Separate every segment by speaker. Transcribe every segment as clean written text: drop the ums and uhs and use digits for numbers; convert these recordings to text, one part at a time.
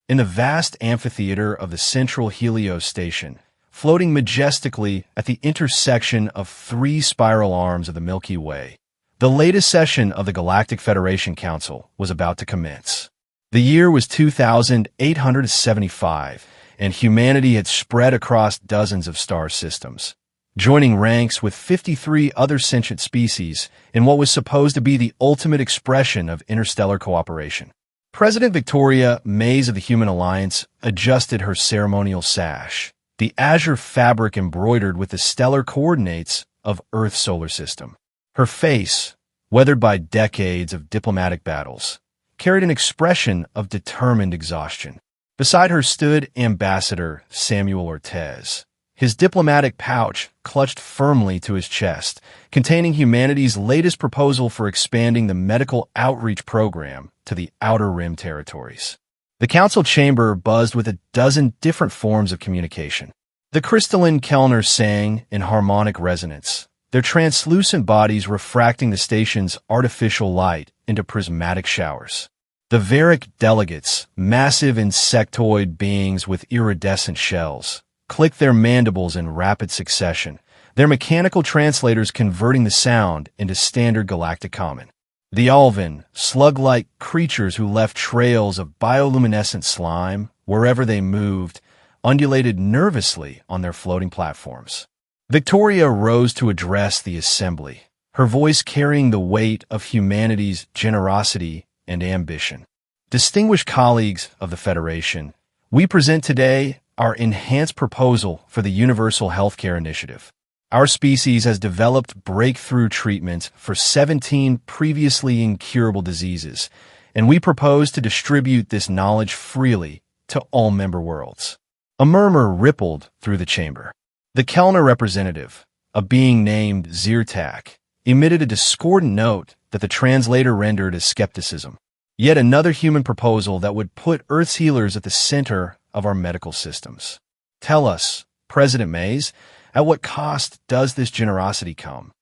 Speaker 1: in the vast amphitheater of the central Helios station, floating majestically at the intersection of three spiral arms of the Milky Way. The latest session of the Galactic Federation Council was about to commence. The year was 2875, and humanity had spread across dozens of star systems, joining ranks with 53 other sentient species in what was supposed to be the ultimate expression of interstellar cooperation. President Victoria Mays of the Human Alliance adjusted her ceremonial sash, the azure fabric embroidered with the stellar coordinates of Earth's solar system. Her face, weathered by decades of diplomatic battles, carried an expression of determined exhaustion. Beside her stood Ambassador Samuel Ortez, his diplomatic pouch clutched firmly to his chest, containing humanity's latest proposal for expanding the medical outreach program to the Outer Rim territories. The council chamber buzzed with a dozen different forms of communication. The crystalline Kellner sang in harmonic resonance, their translucent bodies refracting the station's artificial light into prismatic showers. The Varick delegates, massive insectoid beings with iridescent shells, clicked their mandibles in rapid succession, their mechanical translators converting the sound into standard galactic common. The Alvin, slug-like creatures who left trails of bioluminescent slime wherever they moved, undulated nervously on their floating platforms. Victoria rose to address the assembly, her voice carrying the weight of humanity's generosity and ambition. Distinguished colleagues of the Federation, we present today our enhanced proposal for the Universal Healthcare Initiative. Our species has developed breakthrough treatments for 17 previously incurable diseases, and we propose to distribute this knowledge freely to all member worlds. A murmur rippled through the chamber. The Kellner representative, a being named Zyrtac, emitted a discordant note that the translator rendered as skepticism. Yet another human proposal that would put Earth's healers at the center of our medical systems. Tell us, President Mays, at what cost does this generosity come?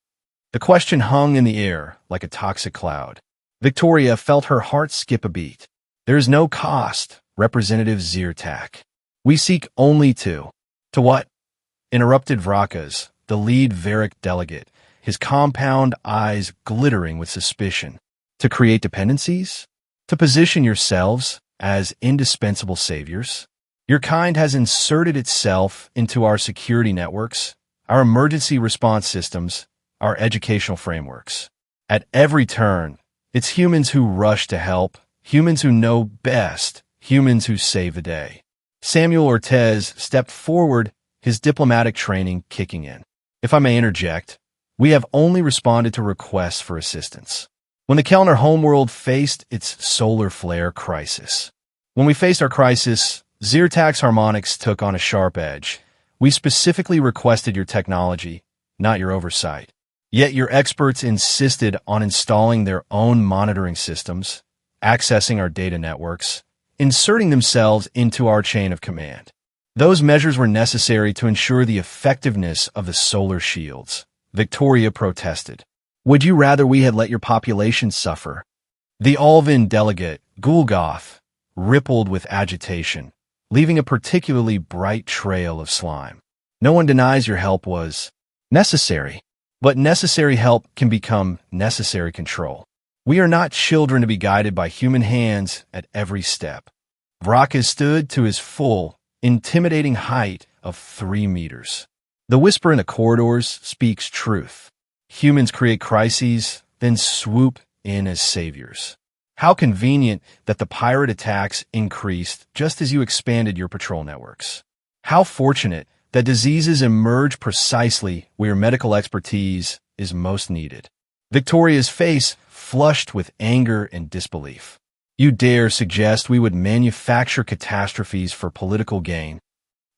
Speaker 1: The question hung in the air like a toxic cloud. Victoria felt her heart skip a beat. There is no cost, Representative Zyrtac. We seek only to what? Interrupted Vrakas, the lead Varick delegate, his compound eyes glittering with suspicion. To create dependencies? To position yourselves as indispensable saviors? Your kind has inserted itself into our security networks, our emergency response systems, our educational frameworks. At every turn, it's humans who rush to help, humans who know best, humans who save the day. Samuel Ortez stepped forward, his diplomatic training kicking in. If I may interject, we have only responded to requests for assistance. When the Kellner homeworld faced its solar flare crisis. When we faced our crisis, Zyrtac's harmonics took on a sharp edge. We specifically requested your technology, not your oversight. Yet your experts insisted on installing their own monitoring systems, accessing our data networks, inserting themselves into our chain of command. Those measures were necessary to ensure the effectiveness of the solar shields. Victoria protested. Would you rather we had let your population suffer? The Alvin delegate, Gulgoth, rippled with agitation, leaving a particularly bright trail of slime. No one denies your help was necessary, but necessary help can become necessary control. We are not children to be guided by human hands at every step. Vrakas stood to his full, intimidating height of 3 meters. The whisper in the corridors speaks truth. Humans create crises, then swoop in as saviors. How convenient that the pirate attacks increased just as you expanded your patrol networks. How fortunate that diseases emerge precisely where your medical expertise is most needed. Victoria's face flushed with anger and disbelief. You dare suggest we would manufacture catastrophes for political gain?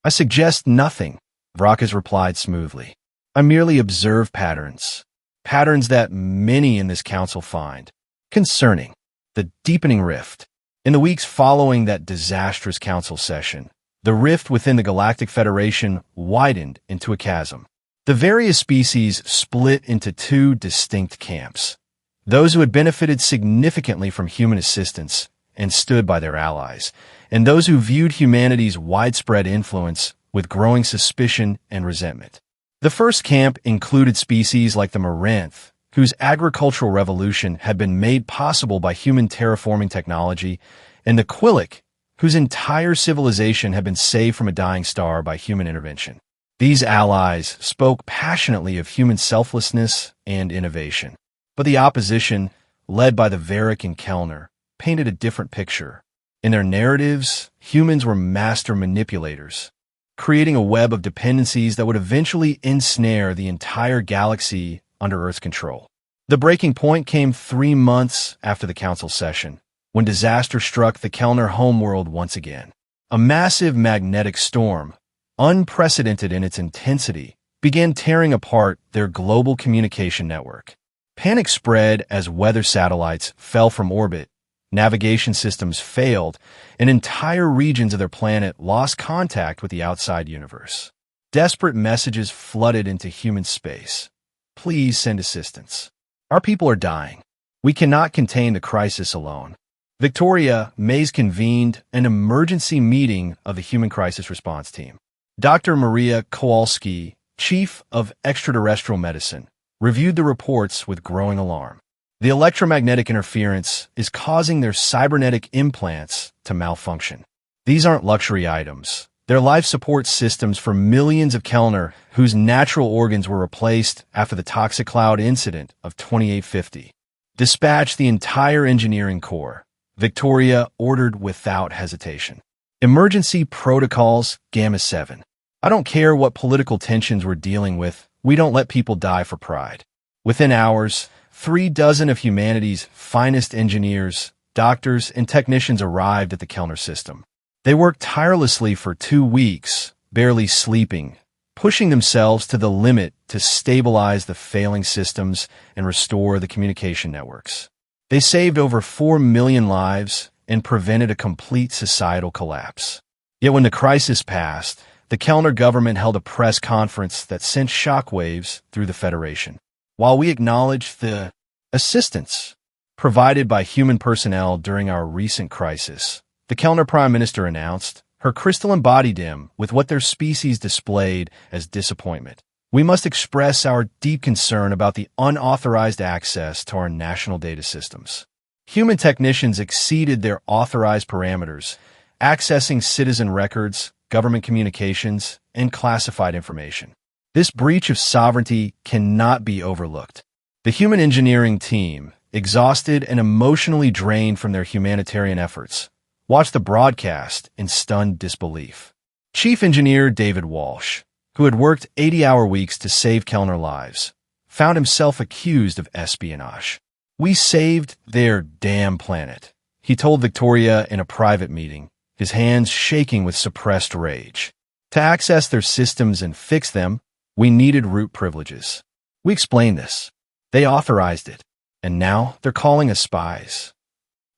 Speaker 1: I suggest nothing, Vrakas replied smoothly. I merely observe patterns that many in this council find concerning. The deepening rift. In the weeks following that disastrous council session, the rift within the Galactic Federation widened into a chasm. The various species split into 2 distinct camps. Those who had benefited significantly from human assistance, and stood by their allies, and those who viewed humanity's widespread influence with growing suspicion and resentment. The first camp included species like the Maranth, whose agricultural revolution had been made possible by human terraforming technology, and the Quillic, whose entire civilization had been saved from a dying star by human intervention. These allies spoke passionately of human selflessness and innovation. But the opposition, led by the Varric and Kellner, painted a different picture. In their narratives, humans were master manipulators, creating a web of dependencies that would eventually ensnare the entire galaxy under Earth's control. The breaking point came 3 months after the council session, when disaster struck the Kellner homeworld once again. A massive magnetic storm, unprecedented in its intensity, began tearing apart their global communication network. Panic spread as weather satellites fell from orbit, navigation systems failed, and entire regions of their planet lost contact with the outside universe. Desperate messages flooded into human space. Please send assistance. Our people are dying. We cannot contain the crisis alone. Victoria, Mays convened an emergency meeting of the Human Crisis Response Team. Dr. Maria Kowalski, Chief of Extraterrestrial Medicine, reviewed the reports with growing alarm. The electromagnetic interference is causing their cybernetic implants to malfunction. These aren't luxury items. They're life support systems for millions of Kellner whose natural organs were replaced after the toxic cloud incident of 2850. Dispatch the entire engineering corps, Victoria ordered without hesitation. Emergency protocols, Gamma 7. I don't care what political tensions we're dealing with, we don't let people die for pride. Within hours, 36 of humanity's finest engineers, doctors, and technicians arrived at the Kellner system. They worked tirelessly for 2 weeks, barely sleeping, pushing themselves to the limit to stabilize the failing systems and restore the communication networks. They saved over 4 million lives and prevented a complete societal collapse. Yet when the crisis passed, the Kellner government held a press conference that sent shockwaves through the Federation. While we acknowledge the assistance provided by human personnel during our recent crisis, the Kellner Prime Minister announced, her crystalline body dim with what their species displayed as disappointment. We must express our deep concern about the unauthorized access to our national data systems. Human technicians exceeded their authorized parameters, accessing citizen records, government communications, and classified information. This breach of sovereignty cannot be overlooked. The human engineering team, exhausted and emotionally drained from their humanitarian efforts, watched the broadcast in stunned disbelief. Chief Engineer David Walsh, who had worked 80-hour weeks to save Kellner lives, found himself accused of espionage. We saved their damn planet, he told Victoria in a private meeting, his hands shaking with suppressed rage. To access their systems and fix them, we needed root privileges. We explained this. They authorized it. And now they're calling us spies.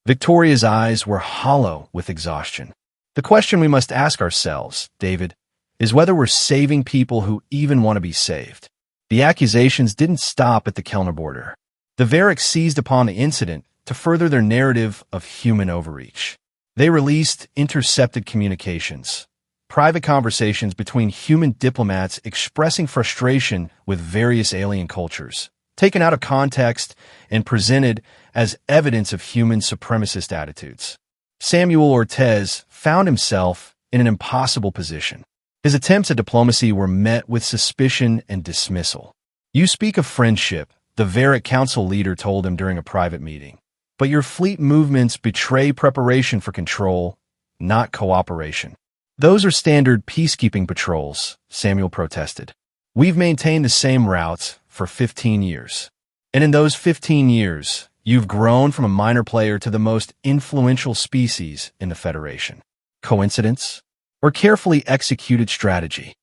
Speaker 1: Victoria's eyes were hollow with exhaustion. The question we must ask ourselves, David, is whether we're saving people who even want to be saved. The accusations didn't stop at the Kellner border. The Varric seized upon the incident to further their narrative of human overreach. They released intercepted communications, private conversations between human diplomats expressing frustration with various alien cultures, taken out of context and presented as evidence of human supremacist attitudes. Samuel Ortez found himself in an impossible position. His attempts at diplomacy were met with suspicion and dismissal. You speak of friendship, the Varric council leader told him during a private meeting. But your fleet movements betray preparation for control, not cooperation. Those are standard peacekeeping patrols, Samuel protested. We've maintained the same routes for 15 years. And in those 15 years, you've grown from a minor player to the most influential species in the Federation. Coincidence? Or carefully executed strategy?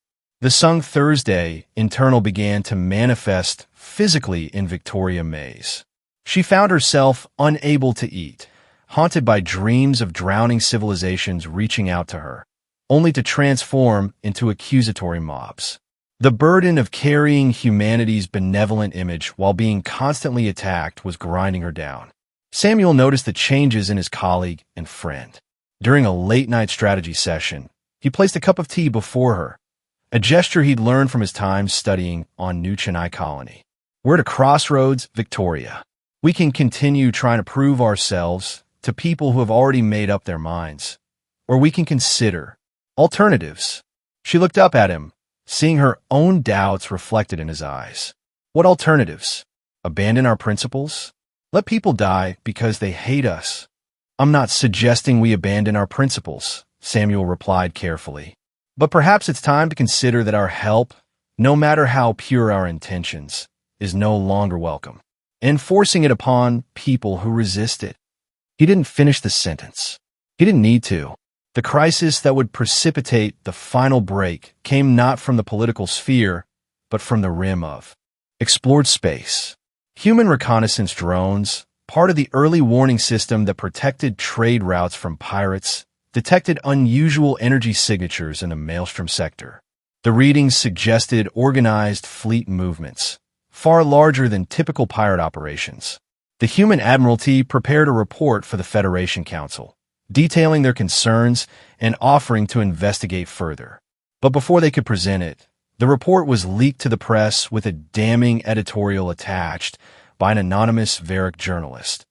Speaker 1: The Sung Thursday internal began to manifest physically in Victoria Mays. She found herself unable to eat, haunted by dreams of drowning civilizations reaching out to her, only to transform into accusatory mobs. The burden of carrying humanity's benevolent image while being constantly attacked was grinding her down. Samuel noticed the changes in his colleague and friend. During a late-night strategy session, he placed a cup of tea before her, a gesture he'd learned from his time studying on New Chennai colony. We're at a crossroads, Victoria. We can continue trying to prove ourselves to people who have already made up their minds, or we can consider alternatives. She looked up at him, seeing her own doubts reflected in his eyes. What alternatives? Abandon our principles? Let people die because they hate us? I'm not suggesting we abandon our principles, Samuel replied carefully. But perhaps it's time to consider that our help, no matter how pure our intentions, is no longer welcome, and forcing it upon people who resist it. He didn't finish the sentence. He didn't need to. The crisis that would precipitate the final break came not from the political sphere, but from the rim of explored space. Human reconnaissance drones, part of the early warning system that protected trade routes from pirates, detected unusual energy signatures in the Maelstrom sector. The readings suggested organized fleet movements, far larger than typical pirate operations. The Human Admiralty prepared a report for the Federation Council, detailing their concerns and offering to investigate further. But before they could present it, the report was leaked to the press with a damning editorial attached by an anonymous Varric journalist.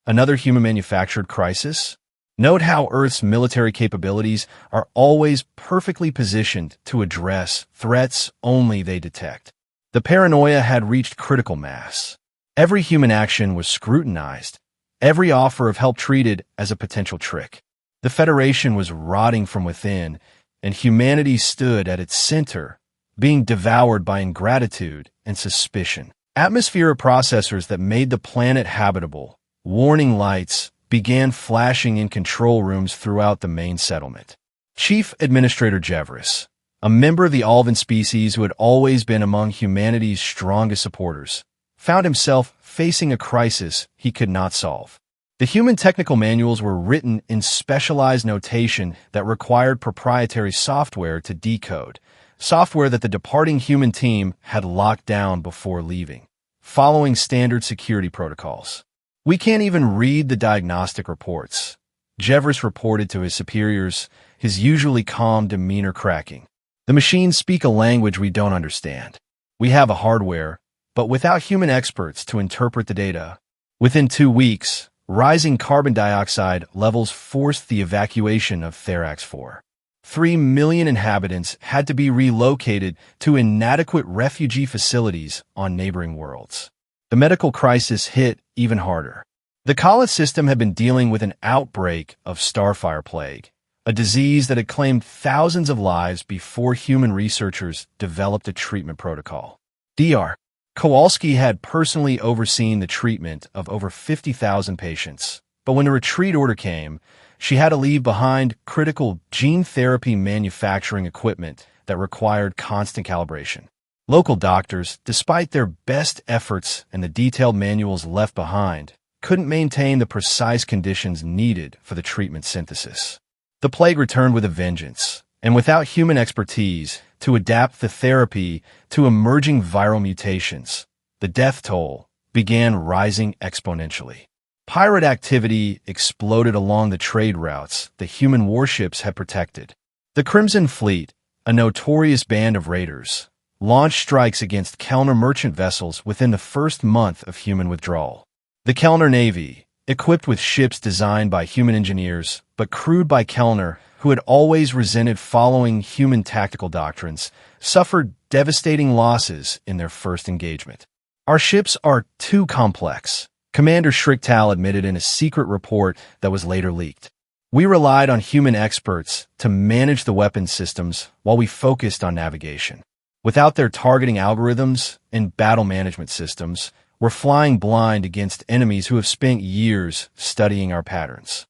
Speaker 1: Another human-manufactured crisis? Note how Earth's military capabilities are always perfectly positioned to address threats only they detect. The paranoia had reached critical mass. Every human action was scrutinized, every offer of help treated as a potential trick. The Federation was rotting from within, and humanity stood at its center, being devoured by ingratitude and suspicion. Atmospheric processors that made the planet habitable, warning lights, began flashing in control rooms throughout the main settlement. Chief Administrator Jevris, a member of the Alvin species who had always been among humanity's strongest supporters, found himself facing a crisis he could not solve. The human technical manuals were written in specialized notation that required proprietary software to decode, software that the departing human team had locked down before leaving, following standard security protocols. We can't even read the diagnostic reports, Jevris reported to his superiors, his usually calm demeanor cracking. The machines speak a language we don't understand. We have a hardware, but without human experts to interpret the data. Within 2 weeks, rising carbon dioxide levels forced the evacuation of Therax 4. 3 million inhabitants had to be relocated to inadequate refugee facilities on neighboring worlds. The medical crisis hit even harder. The Kala system had been dealing with an outbreak of starfire plague, a disease that had claimed thousands of lives before human researchers developed a treatment protocol. Dr. Kowalski had personally overseen the treatment of over 50,000 patients, but when the retreat order came, she had to leave behind critical gene therapy manufacturing equipment that required constant calibration. Local doctors, despite their best efforts and the detailed manuals left behind, couldn't maintain the precise conditions needed for the treatment synthesis. The plague returned with a vengeance, and without human expertise to adapt the therapy to emerging viral mutations, the death toll began rising exponentially. Pirate activity exploded along the trade routes the human warships had protected. The Crimson Fleet, a notorious band of raiders, launched strikes against Kellner merchant vessels within the first month of human withdrawal. The Kellner Navy, equipped with ships designed by human engineers but crewed by Kellner, who had always resented following human tactical doctrines, suffered devastating losses in their first engagement. Our ships are too complex, Commander Schricktal admitted in a secret report that was later leaked. We relied on human experts to manage the weapons systems while we focused on navigation. Without their targeting algorithms and battle management systems, we're flying blind against enemies who have spent years studying our patterns.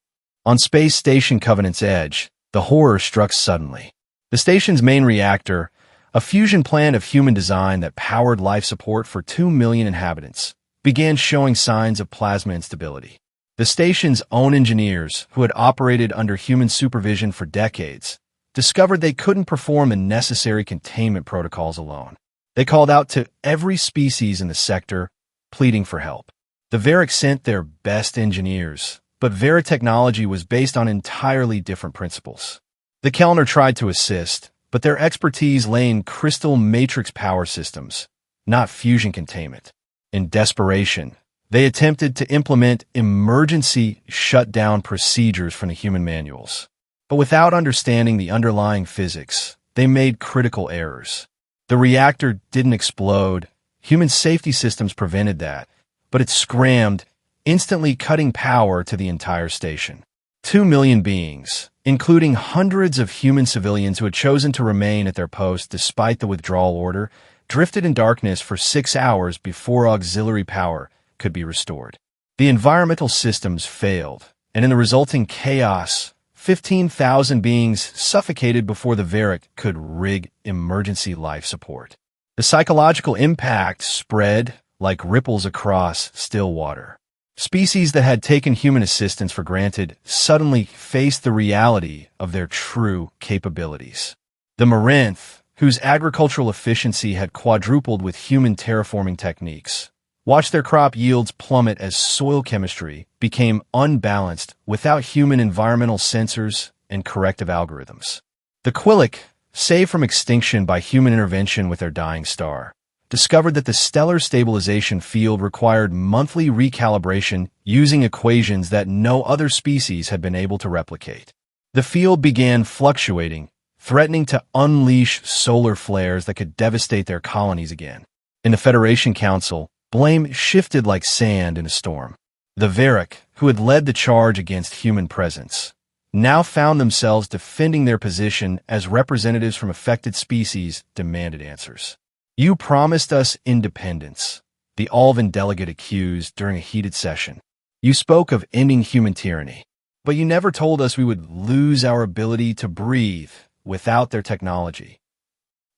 Speaker 1: On Space Station Covenant's edge, the horror struck suddenly. The station's main reactor, a fusion plant of human design that powered life support for 2 million inhabitants, began showing signs of plasma instability. The station's own engineers, who had operated under human supervision for decades, discovered they couldn't perform the necessary containment protocols alone. They called out to every species in the sector, pleading for help. The Varric sent their best engineers, but Varric technology was based on entirely different principles. The Kellner tried to assist, but their expertise lay in crystal matrix power systems, not fusion containment. In desperation, they attempted to implement emergency shutdown procedures from the human manuals. But without understanding the underlying physics, they made critical errors. The reactor didn't explode. Human safety systems prevented that, but it scrammed, instantly cutting power to the entire station. 2 million beings, including hundreds of human civilians who had chosen to remain at their posts despite the withdrawal order, drifted in darkness for 6 hours before auxiliary power could be restored. The environmental systems failed, and in the resulting chaos, 15,000 beings suffocated before the Varric could rig emergency life support. The psychological impact spread like ripples across still water. Species that had taken human assistance for granted suddenly faced the reality of their true capabilities. The Marinth, whose agricultural efficiency had quadrupled with human terraforming techniques, watched their crop yields plummet as soil chemistry became unbalanced without human environmental sensors and corrective algorithms. The Quillic, saved from extinction by human intervention with their dying star, discovered that the stellar stabilization field required monthly recalibration using equations that no other species had been able to replicate. The field began fluctuating, threatening to unleash solar flares that could devastate their colonies again. In the Federation Council, blame shifted like sand in a storm. The Varric, who had led the charge against human presence, now found themselves defending their position as representatives from affected species demanded answers. "You promised us independence," the Alvan delegate accused during a heated session. "You spoke of ending human tyranny, but you never told us we would lose our ability to breathe without their technology."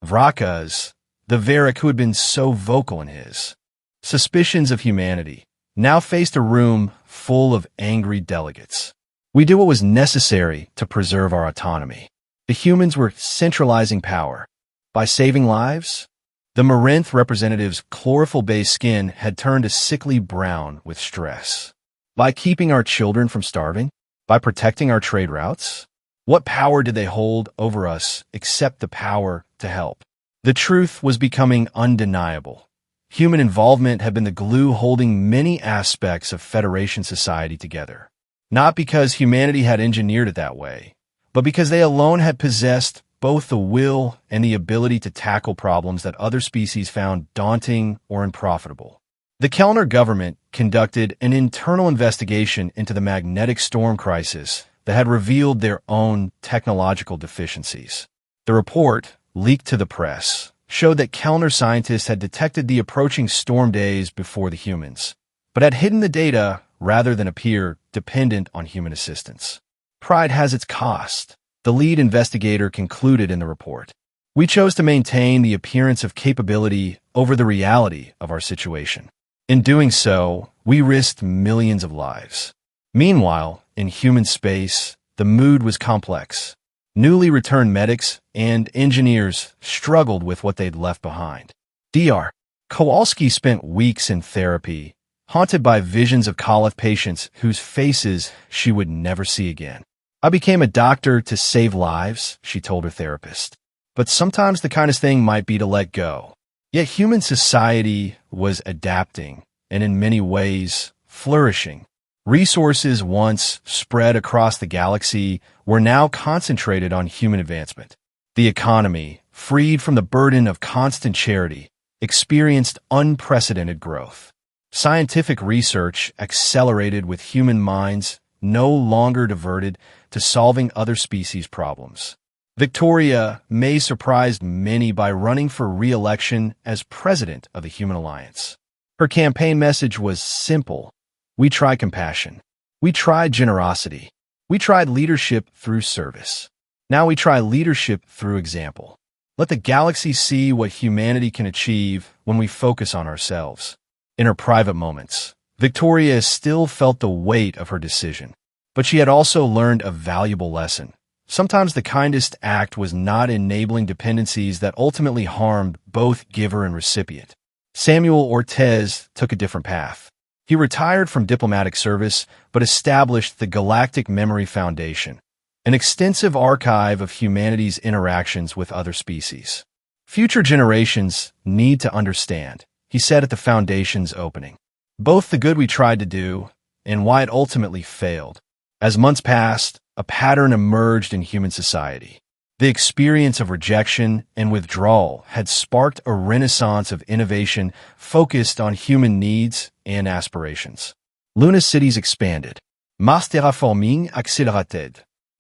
Speaker 1: Vrakas, the Varric who had been so vocal in his suspicions of humanity, now faced a room full of angry delegates. "We did what was necessary to preserve our autonomy. The humans were centralizing power. By saving lives?" The Marinth representative's chlorophyll-based skin had turned a sickly brown with stress. "By keeping our children from starving? By protecting our trade routes? What power did they hold over us except the power to help?" The truth was becoming undeniable. Human involvement had been the glue holding many aspects of Federation society together. Not because humanity had engineered it that way, but because they alone had possessed both the will and the ability to tackle problems that other species found daunting or unprofitable. The Kellner government conducted an internal investigation into the magnetic storm crisis that had revealed their own technological deficiencies. The report, leaked to the press, showed that Kellner scientists had detected the approaching storm days before the humans, but had hidden the data rather than appear dependent on human assistance. "Pride has its cost," the lead investigator concluded in the report. "We chose to maintain the appearance of capability over the reality of our situation. In doing so, we risked millions of lives." Meanwhile, in human space, the mood was complex. Newly returned medics and engineers struggled with what they'd left behind. Dr. Kowalski spent weeks in therapy, haunted by visions of Koloth patients whose faces she would never see again. "I became a doctor to save lives," she told her therapist. "But sometimes the kindest thing might be to let go." Yet human society was adapting, and in many ways, flourishing. Resources once spread across the galaxy were now concentrated on human advancement. The economy, freed from the burden of constant charity, experienced unprecedented growth. Scientific research accelerated with human minds no longer diverted to solving other species' problems. Victoria May surprised many by running for re-election as president of the Human Alliance. Her campaign message was simple. We tried compassion. We tried generosity. We tried leadership through service. Now we try leadership through example. Let the galaxy see what humanity can achieve when we focus on ourselves. In her private moments, Victoria still felt the weight of her decision, but she had also learned a valuable lesson. Sometimes the kindest act was not enabling dependencies that ultimately harmed both giver and recipient. Samuel Ortez took a different path. He retired from diplomatic service but established the Galactic Memory Foundation, an extensive archive of humanity's interactions with other species. Future generations need to understand, he said at the foundation's opening, both the good we tried to do and why it ultimately failed. As months passed, a pattern emerged in human society. The experience of rejection and withdrawal had sparked a renaissance of innovation focused on human needs and aspirations. Lunar cities expanded. Mars terraforming accélérated.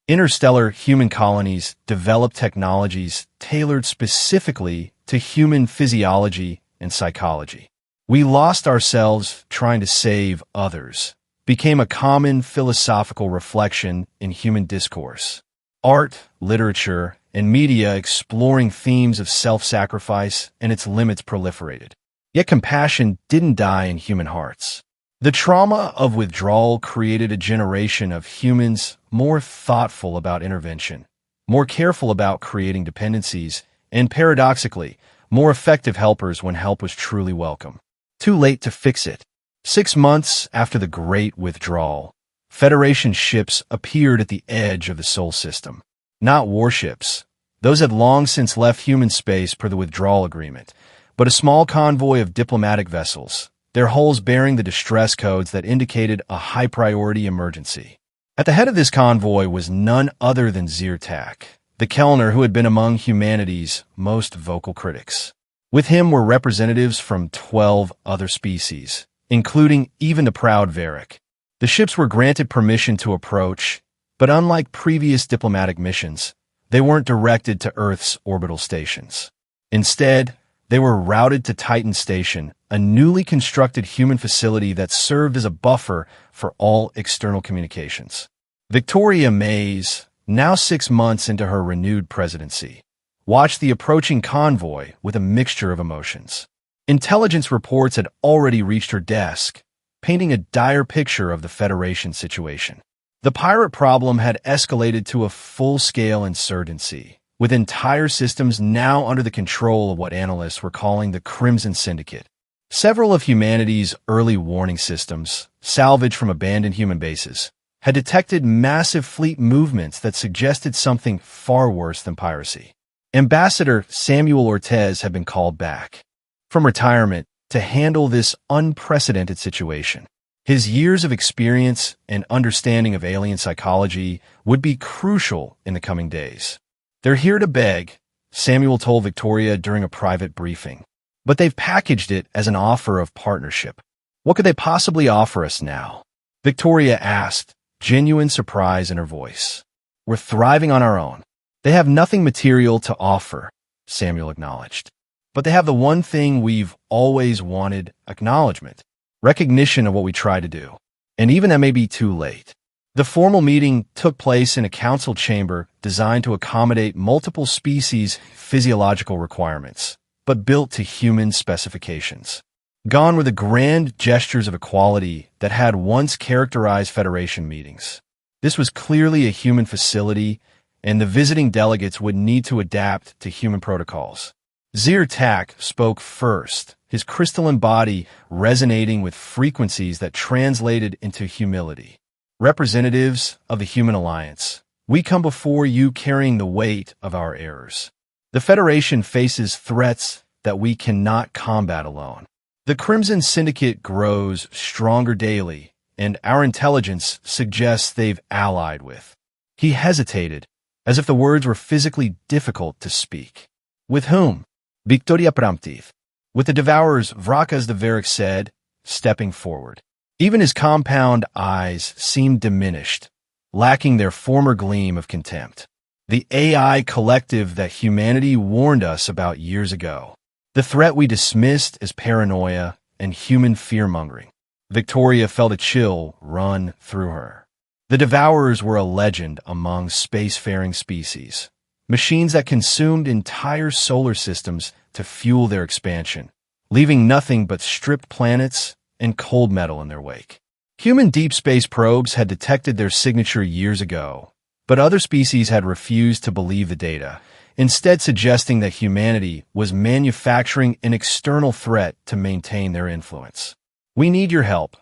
Speaker 1: Interstellar human colonies developed technologies tailored specifically to human physiology and psychology. We lost ourselves trying to save others, became a common philosophical reflection in human discourse. Art, literature, and media exploring themes of self-sacrifice and its limits proliferated. Yet compassion didn't die in human hearts. The trauma of withdrawal created a generation of humans more thoughtful about intervention, more careful about creating dependencies, and paradoxically, more effective helpers when help was truly welcome. Too late to fix it. 6 months after the Great Withdrawal, Federation ships appeared at the edge of the Sol system. Not warships. Those had long since left human space per the withdrawal agreement, but a small convoy of diplomatic vessels, their hulls bearing the distress codes that indicated a high-priority emergency. At the head of this convoy was none other than Zyrtak, the Kellner who had been among humanity's most vocal critics. With him were representatives from 12 other species, including even the proud Varric. The ships were granted permission to approach, but unlike previous diplomatic missions, they weren't directed to Earth's orbital stations. Instead, they were routed to Titan Station, a newly constructed human facility that served as a buffer for all external communications. Victoria Mays, now 6 months into her renewed presidency, watched the approaching convoy with a mixture of emotions. Intelligence reports had already reached her desk, painting a dire picture of the Federation situation. The pirate problem had escalated to a full-scale insurgency, with entire systems now under the control of what analysts were calling the Crimson Syndicate. Several of humanity's early warning systems, salvaged from abandoned human bases, had detected massive fleet movements that suggested something far worse than piracy. Ambassador Samuel Ortez had been called back from retirement to handle this unprecedented situation. His years of experience and understanding of alien psychology would be crucial in the coming days. They're here to beg, Samuel told Victoria during a private briefing, but they've packaged it as an offer of partnership. What could they possibly offer us now? Victoria asked, genuine surprise in her voice. We're thriving on our own. They have nothing material to offer, Samuel acknowledged. But they have the one thing we've always wanted, acknowledgement, recognition of what we try to do. And even that may be too late. The formal meeting took place in a council chamber designed to accommodate multiple species' physiological requirements, but built to human specifications. Gone were the grand gestures of equality that had once characterized Federation meetings. This was clearly a human facility, and the visiting delegates would need to adapt to human protocols. Zyrtak spoke first, his crystalline body resonating with frequencies that translated into humility. Representatives of the Human Alliance, we come before you carrying the weight of our errors. The Federation faces threats that we cannot combat alone. The Crimson Syndicate grows stronger daily, and our intelligence suggests they've allied with. He hesitated, as if the words were physically difficult to speak. With whom? Victoria Promptiv. With the Devourers, Vrakas the Varric said, stepping forward. Even his compound eyes seemed diminished, lacking their former gleam of contempt. The AI collective that humanity warned us about years ago. The threat we dismissed as paranoia and human fear-mongering. Victoria felt a chill run through her. The Devourers were a legend among spacefaring species, machines that consumed entire solar systems to fuel their expansion, leaving nothing but stripped planets and cold metal in their wake. Human deep space probes had detected their signature years ago, but other species had refused to believe the data, instead suggesting that humanity was manufacturing an external threat to maintain their influence. We need your help,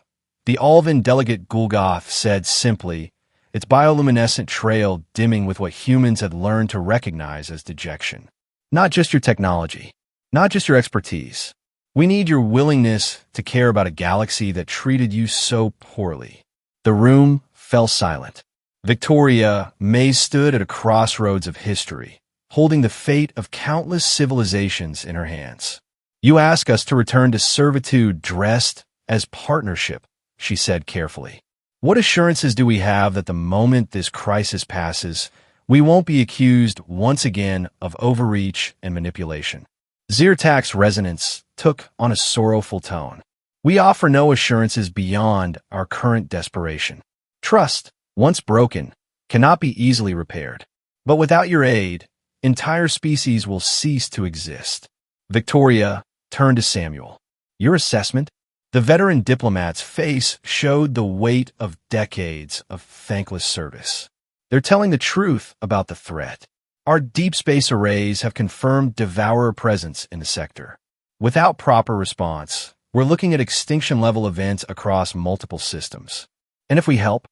Speaker 1: The Alvin delegate Gulgoth said simply, its bioluminescent trail dimming with what humans had learned to recognize as dejection. Not just your technology, not just your expertise. We need your willingness to care about a galaxy that treated you so poorly. The room fell silent. Victoria May stood at a crossroads of history, holding the fate of countless civilizations in her hands. You ask us to return to servitude dressed as partnership, she said carefully. What assurances do we have that the moment this crisis passes, we won't be accused once again of overreach and manipulation? Zyrtak's resonance took on a sorrowful tone. We offer no assurances beyond our current desperation. Trust, once broken, cannot be easily repaired. But without your aid, entire species will cease to exist. Victoria turned to Samuel. Your assessment? The veteran diplomat's face showed the weight of decades of thankless service. They're telling the truth about the threat. Our deep space arrays have confirmed devourer presence in the sector. Without proper response, we're looking at extinction-level events across multiple systems. And if we help,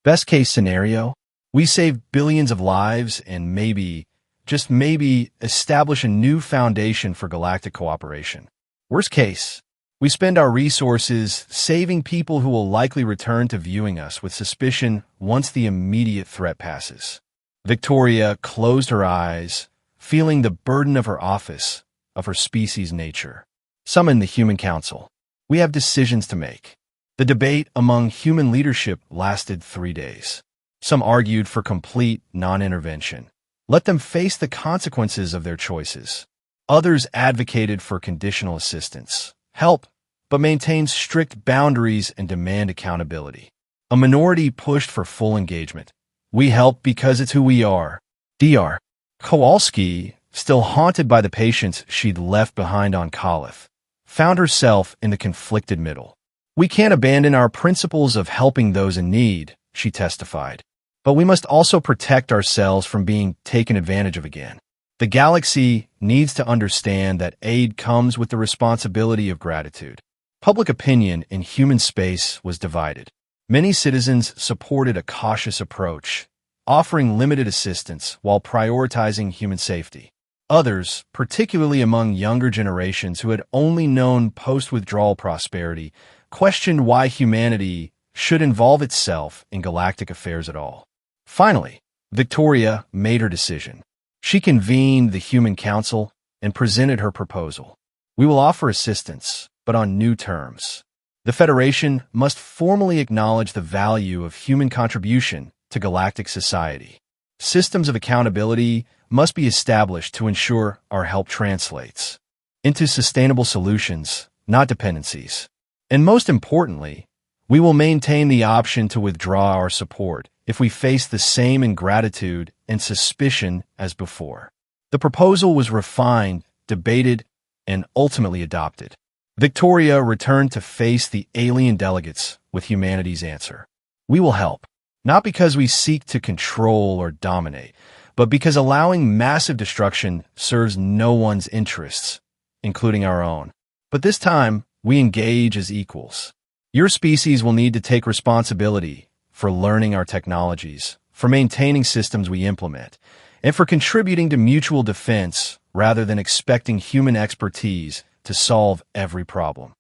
Speaker 1: best case scenario, we save billions of lives and maybe, just maybe, establish a new foundation for galactic cooperation. Worst case, we spend our resources saving people who will likely return to viewing us with suspicion once the immediate threat passes. Victoria closed her eyes, feeling the burden of her office, of her species' nature. Summon the Human Council. We have decisions to make. The debate among human leadership lasted 3 days. Some argued for complete non-intervention. Let them face the consequences of their choices. Others advocated for conditional assistance. Help, but maintain strict boundaries and demand accountability. A minority pushed for full engagement. We help because it's who we are. Dr. Kowalski, still haunted by the patients she'd left behind on Koloth, found herself in the conflicted middle. We can't abandon our principles of helping those in need, she testified. But we must also protect ourselves from being taken advantage of again. The galaxy needs to understand that aid comes with the responsibility of gratitude. Public opinion in human space was divided. Many citizens supported a cautious approach, offering limited assistance while prioritizing human safety. Others, particularly among younger generations who had only known post-withdrawal prosperity, questioned why humanity should involve itself in galactic affairs at all. Finally, Victoria made her decision. She convened the Human Council and presented her proposal. We will offer assistance, but on new terms. The Federation must formally acknowledge the value of human contribution to galactic society. Systems of accountability must be established to ensure our help translates into sustainable solutions, not dependencies. And most importantly, we will maintain the option to withdraw our support if we face the same ingratitude and suspicion as before. The proposal was refined, debated, and ultimately adopted. Victoria returned to face the alien delegates with humanity's answer. We will help, not because we seek to control or dominate, but because allowing massive destruction serves no one's interests, including our own. But this time, we engage as equals. Your species will need to take responsibility for learning our technologies, for maintaining systems we implement, and for contributing to mutual defense rather than expecting human expertise to solve every problem.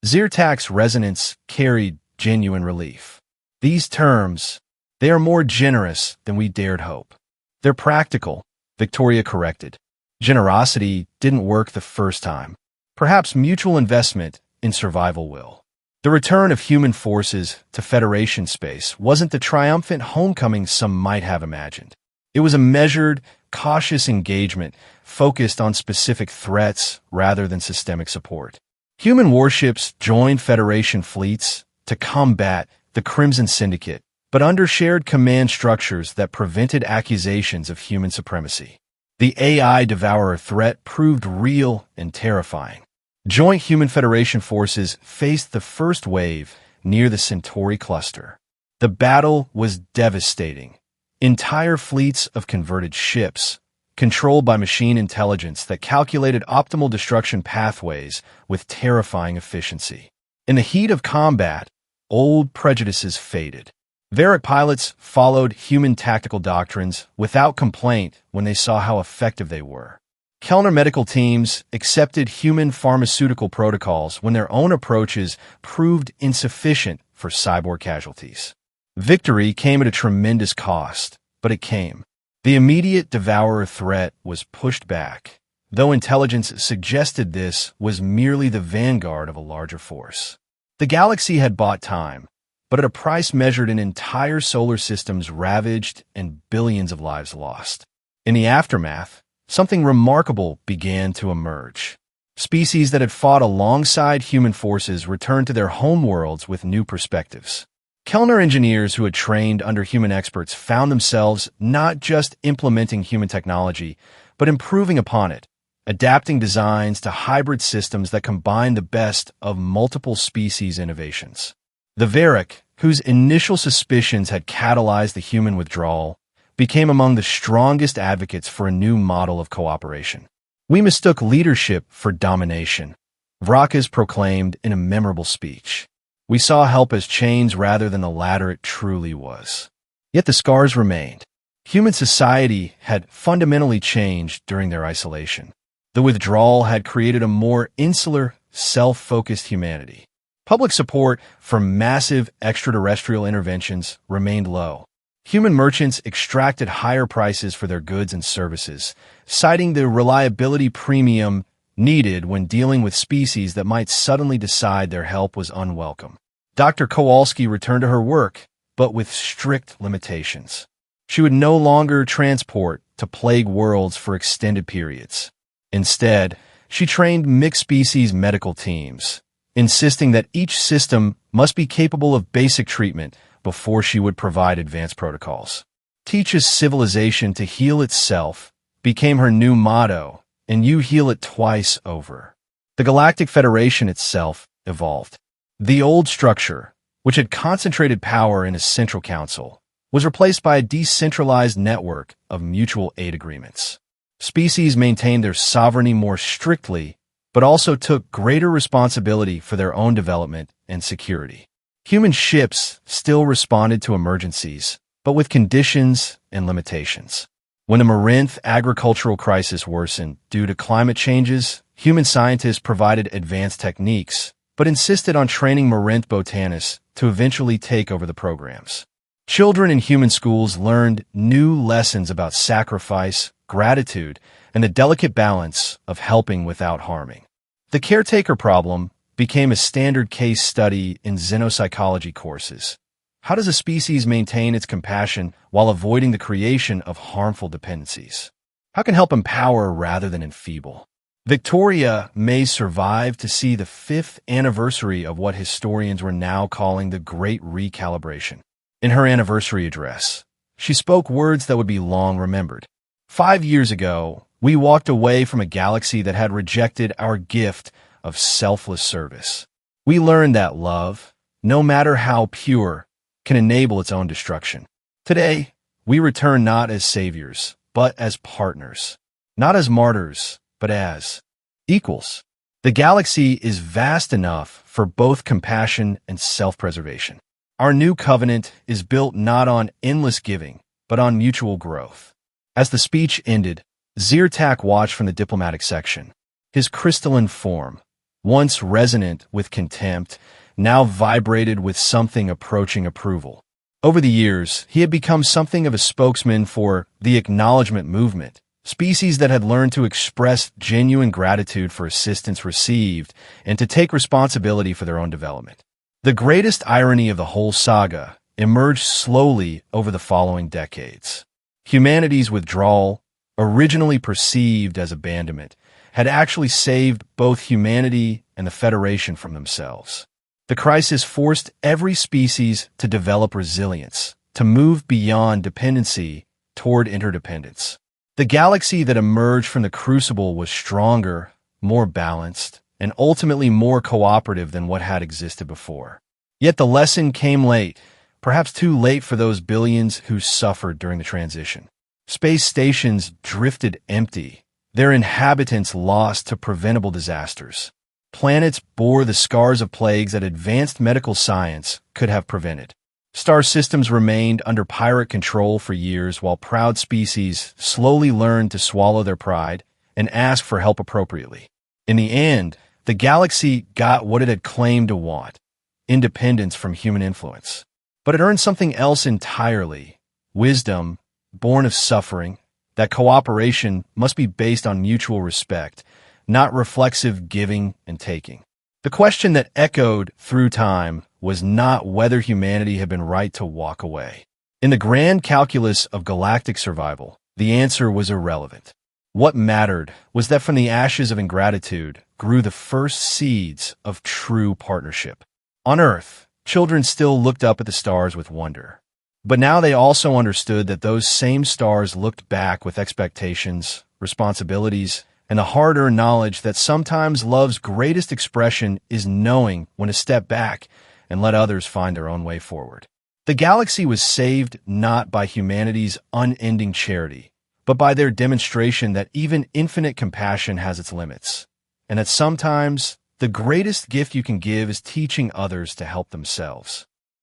Speaker 1: Zyrtak's resonance carried genuine relief. These terms, they are more generous than we dared hope. They're practical, Victoria corrected. Generosity didn't work the first time. Perhaps mutual investment in survival will. The return of human forces to Federation space wasn't the triumphant homecoming some might have imagined. It was a measured, cautious engagement focused on specific threats rather than systemic support. Human warships joined Federation fleets to combat the Crimson Syndicate, but under shared command structures that prevented accusations of human supremacy. The AI Devourer threat proved real and terrifying. Joint Human Federation forces faced the first wave near the Centauri cluster. The battle was devastating. Entire fleets of converted ships, controlled by machine intelligence that calculated optimal destruction pathways with terrifying efficiency. In the heat of combat, old prejudices faded. Varric pilots followed human tactical doctrines without complaint when they saw how effective they were. Kellner medical teams accepted human pharmaceutical protocols when their own approaches proved insufficient for cyborg casualties. Victory came at a tremendous cost, but it came. The immediate devourer threat was pushed back, though intelligence suggested this was merely the vanguard of a larger force. The galaxy had bought time, but at a price measured in entire solar systems ravaged and billions of lives lost. In the aftermath, something remarkable began to emerge. Species that had fought alongside human forces returned to their homeworlds with new perspectives. Kellner engineers who had trained under human experts found themselves not just implementing human technology, but improving upon it, adapting designs to hybrid systems that combine the best of multiple species innovations. The Varric, whose initial suspicions had catalyzed the human withdrawal, became among the strongest advocates for a new model of cooperation. We mistook leadership for domination, Vrachas proclaimed in a memorable speech. We saw help as chains rather than the latter it truly was. Yet the scars remained. Human society had fundamentally changed during their isolation. The withdrawal had created a more insular, self-focused humanity. Public support for massive extraterrestrial interventions remained low. Human merchants extracted higher prices for their goods and services, citing the reliability premium needed when dealing with species that might suddenly decide their help was unwelcome. Dr. Kowalski returned to her work, but with strict limitations. She would no longer transport to plague worlds for extended periods. Instead, she trained mixed-species medical teams, insisting that each system must be capable of basic treatment before she would provide advanced protocols. Teach a civilization to heal itself became her new motto, and you heal it twice over. The Galactic Federation itself evolved. The old structure, which had concentrated power in a central council, was replaced by a decentralized network of mutual aid agreements. Species maintained their sovereignty more strictly, but also took greater responsibility for their own development and security. Human ships still responded to emergencies, but with conditions and limitations. When the Marinth agricultural crisis worsened due to climate changes, human scientists provided advanced techniques, but insisted on training Marinth botanists to eventually take over the programs. Children in human schools learned new lessons about sacrifice, gratitude, and the delicate balance of helping without harming. The caretaker problem became a standard case study in xenopsychology courses. How does a species maintain its compassion while avoiding the creation of harmful dependencies? How can help empower rather than enfeeble? Victoria may survive to see the 5th anniversary of what historians were now calling the Great Recalibration. In her anniversary address, she spoke words that would be long remembered. 5 years ago, we walked away from a galaxy that had rejected our gift of selfless service. We learned that love, no matter how pure, can enable its own destruction. Today, we return not as saviors, but as partners. Not as martyrs, but as equals. The galaxy is vast enough for both compassion and self-preservation. Our new covenant is built not on endless giving, but on mutual growth. As the speech ended, Zyrtak watched from the diplomatic section. His crystalline form, once resonant with contempt, now vibrated with something approaching approval. Over the years, he had become something of a spokesman for the acknowledgement movement, species that had learned to express genuine gratitude for assistance received and to take responsibility for their own development. The greatest irony of the whole saga emerged slowly over the following decades. Humanity's withdrawal, originally perceived as abandonment, had actually saved both humanity and the Federation from themselves. The crisis forced every species to develop resilience, to move beyond dependency toward interdependence. The galaxy that emerged from the crucible was stronger, more balanced, and ultimately more cooperative than what had existed before. Yet the lesson came late, perhaps too late for those billions who suffered during the transition. Space stations drifted empty, their inhabitants lost to preventable disasters. Planets bore the scars of plagues that advanced medical science could have prevented. Star systems remained under pirate control for years while proud species slowly learned to swallow their pride and ask for help appropriately. In the end, the galaxy got what it had claimed to want: independence from human influence. But it earned something else entirely: wisdom, born of suffering. That cooperation must be based on mutual respect, not reflexive giving and taking. The question that echoed through time was not whether humanity had been right to walk away. In the grand calculus of galactic survival, the answer was irrelevant. What mattered was that from the ashes of ingratitude grew the first seeds of true partnership. On Earth, children still looked up at the stars with wonder. But now they also understood that those same stars looked back with expectations, responsibilities, and the hard-earned knowledge that sometimes love's greatest expression is knowing when to step back and let others find their own way forward. The galaxy was saved not by humanity's unending charity, but by their demonstration that even infinite compassion has its limits, and that sometimes the greatest gift you can give is teaching others to help themselves.